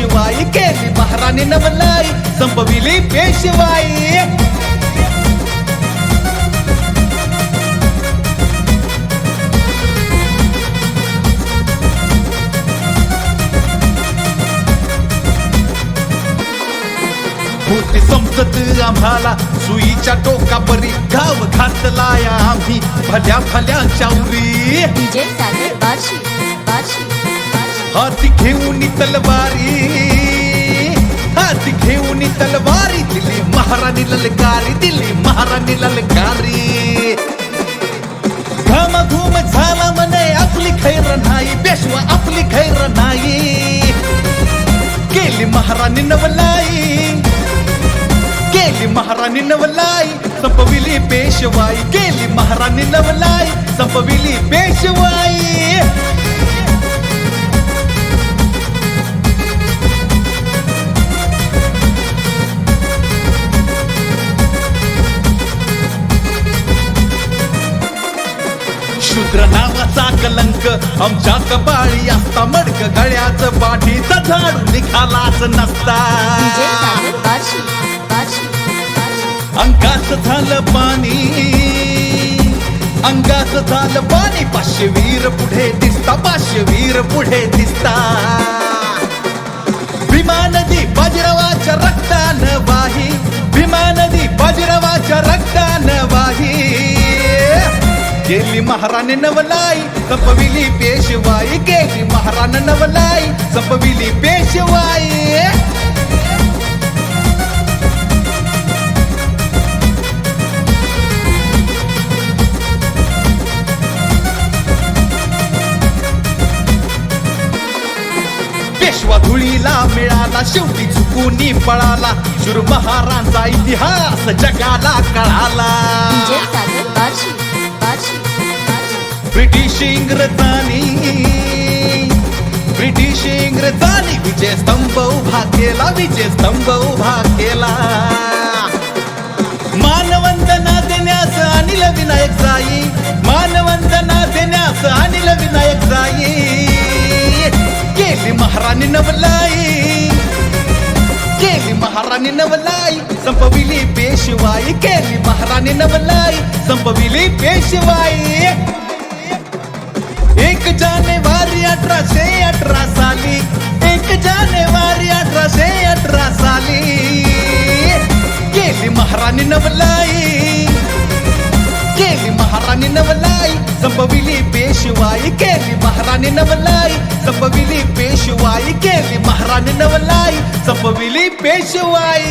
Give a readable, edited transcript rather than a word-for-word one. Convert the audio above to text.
पेशवाई केली महाराणी नवलाई संपविली पेशवाई होते समजत आम्हाला सुईच्या टोकापरी गाव घातलाय आम्ही भल्या भल्या चावरी डीजे सागर बार्शी बार्शी हाती घेऊन तलवारी हाती घेऊन तलवारी दिली महाराणी ललकारी दिली महाराणी ललकारी घामाघूम झाला म्हणे आपली खैर नाही पेशवा आपली खैर नाही केली महाराणी नवलाई केली महाराणी नवलाई संपविली पेशवाई केली महाराणी नवलाई संपविली पेशवाई शूद्र नावाचा कलंक आमच्या कपाळी असता मडक गळ्याचं पाठीचा झाड निघालाच नसता डीजे सागर बार्शी बार्शी अंगात झालं पाणी अंगात झालं पाणी 500 वीर पुढे दिसता 500 वीर पुढे दिसता भीमा नदी बाजीरावाच्या रक्तानं वाही भीमा नदी बाजीरावाच्या रक्तानं वाही केली महाराणी नवलाई संपविली पेशवाई केली महाराणी नवलाई संपविली पेशवाई पेशवा धुळीला मिळाला शेवटी चुकून पळाला शूर महारांचा इतिहास जगाला कळाला डीजे सागर बार्शी बार्शी ब्रिटिश इंग्रजांनी विजय स्तंभ उभा केला विजय स्तंभ उभा केला मानवंदना देण्यास अनिल विनायक जाई मानवंदना देण्यास अनिल विनायक जाई केली महाराणी नवलाई केली महाराणी नवलाई संपविली पेशवाई केली महाराणी नवलाई संपविली पेशवाई 1 जानेवारी 1818 साली 1 जानेवारी 1818 साली केली महाराणी नवलाई केली महाराणी नवलाई संपविली पेशवाई केली महाराणी नवलाई संपविली पेशवाई केली महाराणी नवलाई संपविली पेशवाई